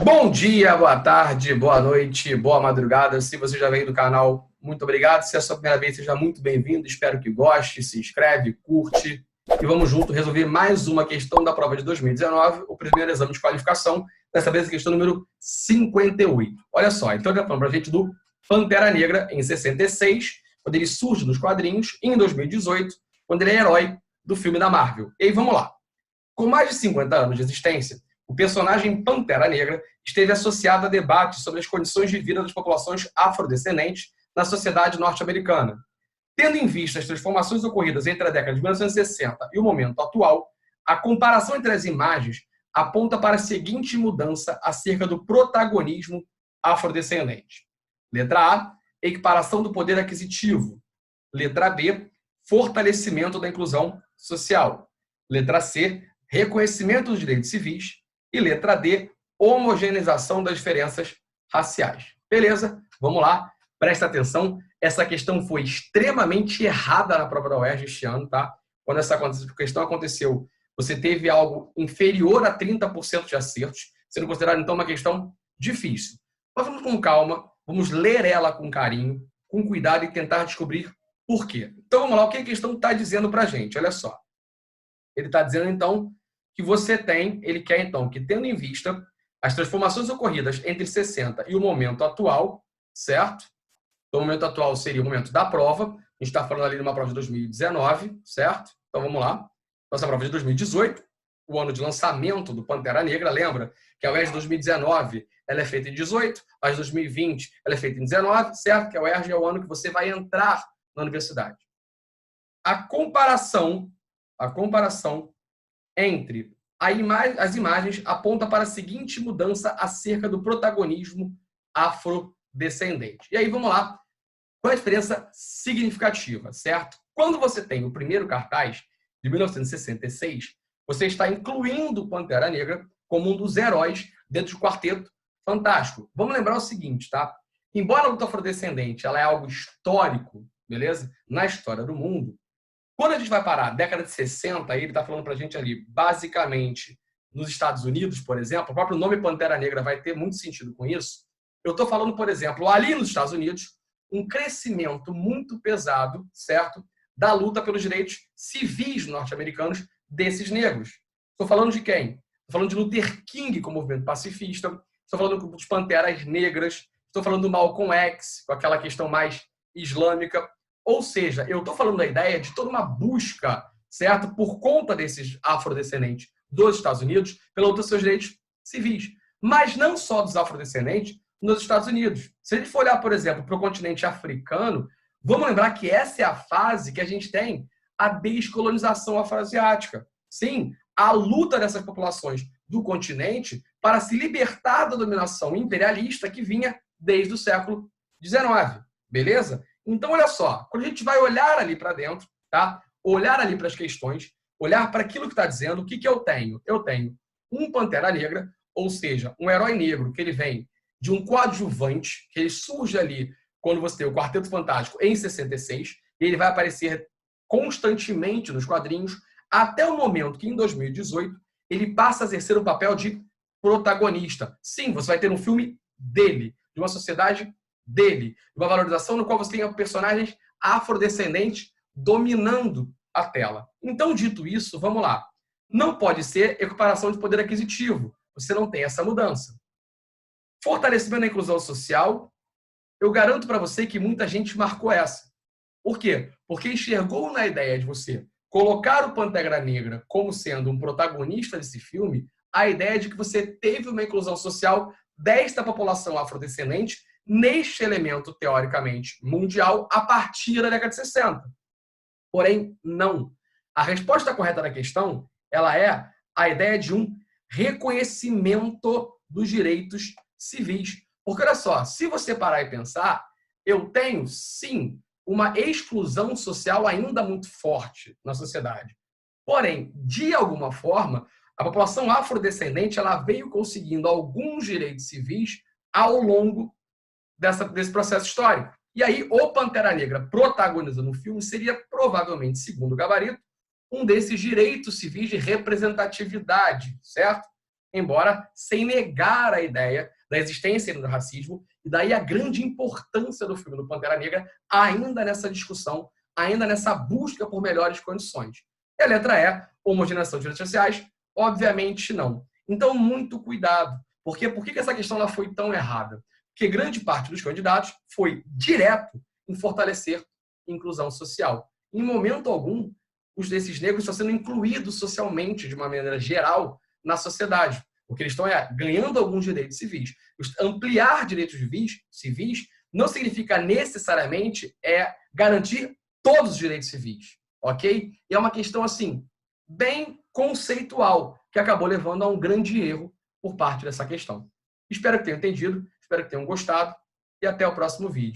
Bom dia, boa tarde, boa noite, boa madrugada. Se você já veio do canal, muito obrigado. Se é a sua primeira vez, seja muito bem-vindo. Espero que goste, se inscreve, curte. E vamos junto resolver mais uma questão da prova de 2019, o primeiro exame de qualificação, dessa vez a questão número 58. Olha só, então ele está falando para a gente do Pantera Negra em 66, quando ele surge nos quadrinhos, e em 2018, quando ele é herói do filme da Marvel. E aí, vamos lá. Com mais de 50 anos de existência, o personagem Pantera Negra esteve associado a debates sobre as condições de vida das populações afrodescendentes na sociedade norte-americana. Tendo em vista as transformações ocorridas entre a década de 1960 e o momento atual, a comparação entre as imagens aponta para a seguinte mudança acerca do protagonismo afrodescendente. Letra A, equiparação do poder aquisitivo. Letra B, fortalecimento da inclusão social. Letra C, reconhecimento dos direitos civis. E letra D, homogeneização das diferenças raciais. Beleza? Vamos lá. Presta atenção. Essa questão foi extremamente errada na prova da UERJ este ano, tá? Quando essa questão aconteceu, você teve algo inferior a 30% de acertos, sendo considerado, então, uma questão difícil. Mas vamos com calma, vamos ler ela com carinho, com cuidado e tentar descobrir por quê. Então, vamos lá. O que a questão está dizendo para a gente? Olha só. Ele está dizendo, então, que ele quer, então, que tendo em vista as transformações ocorridas entre 60 e o momento atual, certo? Então, o momento atual seria o momento da prova. A gente está falando ali de uma prova de 2019, certo? Então, vamos lá. Nossa prova de 2018, o ano de lançamento do Pantera Negra. Lembra que a UERJ de 2019 ela é feita em 18, a de 2020 ela é feita em 19, certo? Que a UERJ é o ano que você vai entrar na universidade. A comparação entre as imagens aponta para a seguinte mudança acerca do protagonismo afrodescendente. E aí, vamos lá. Qual é a diferença significativa, certo? Quando você tem o primeiro cartaz, de 1966, você está incluindo o Pantera Negra como um dos heróis dentro do Quarteto Fantástico. Vamos lembrar o seguinte, tá? Embora a luta afrodescendente ela é algo histórico, beleza? Na história do mundo, quando a gente vai parar, década de 60, ele está falando para a gente ali, basicamente, nos Estados Unidos, por exemplo, o próprio nome Pantera Negra vai ter muito sentido com isso. Eu estou falando, por exemplo, ali nos Estados Unidos, um crescimento muito pesado, certo? Da luta pelos direitos civis norte-americanos desses negros. Estou falando de quem? Estou falando de Luther King como movimento pacifista, estou falando dos Panteras Negras, estou falando do Malcolm X, com aquela questão mais islâmica. Ou seja, eu estou falando da ideia de toda uma busca, certo, por conta desses afrodescendentes dos Estados Unidos, pela luta dos seus direitos civis. Mas não só dos afrodescendentes nos Estados Unidos. Se a gente for olhar, por exemplo, para o continente africano, vamos lembrar que essa é a fase que a gente tem a descolonização afroasiática. Sim, a luta dessas populações do continente para se libertar da dominação imperialista que vinha desde o século XIX. Beleza? Então, olha só, quando a gente vai olhar ali para dentro, tá? Olhar ali para as questões, olhar para aquilo que está dizendo, o que eu tenho? Eu tenho um Pantera Negra, ou seja, um herói negro que ele vem de um coadjuvante, que ele surge ali quando você tem o Quarteto Fantástico em 66, e ele vai aparecer constantemente nos quadrinhos, até o momento que, em 2018, ele passa a exercer um papel de protagonista. Sim, você vai ter um filme dele, de uma sociedade dele, uma valorização no qual você tem personagens afrodescendentes dominando a tela. Então, dito isso, vamos lá. Não pode ser equiparação de poder aquisitivo. Você não tem essa mudança. Fortalecimento da inclusão social, eu garanto para você que muita gente marcou essa. Por quê? Porque enxergou na ideia de você colocar o Pantera Negra como sendo um protagonista desse filme, a ideia de que você teve uma inclusão social desta população afrodescendente neste elemento, teoricamente, mundial, a partir da década de 60. Porém, não. A resposta correta da questão, ela é a ideia de um reconhecimento dos direitos civis. Porque, olha só, se você parar e pensar, eu tenho, sim, uma exclusão social ainda muito forte na sociedade. Porém, de alguma forma, a população afrodescendente ela veio conseguindo alguns direitos civis ao longo desse processo histórico. E aí, o Pantera Negra protagonizando o filme seria provavelmente, segundo o gabarito, um desses direitos civis de representatividade, certo? embora sem negar a ideia da existência do racismo, e daí a grande importância do filme do Pantera Negra ainda nessa discussão, ainda nessa busca por melhores condições. E a letra E, homogeneização de direitos sociais? Obviamente não. Então, muito cuidado. Por que essa questão ela foi tão errada? Porque grande parte dos candidatos foi direto em fortalecer a inclusão social. Em momento algum, desses negros estão sendo incluídos socialmente, de uma maneira geral, na sociedade. O que eles estão ganhando alguns direitos civis. Ampliar direitos civis não significa necessariamente garantir todos os direitos civis, ok? E é uma questão, assim, bem conceitual, que acabou levando a um grande erro por parte dessa questão. Espero que tenham entendido, espero que tenham gostado e até o próximo vídeo.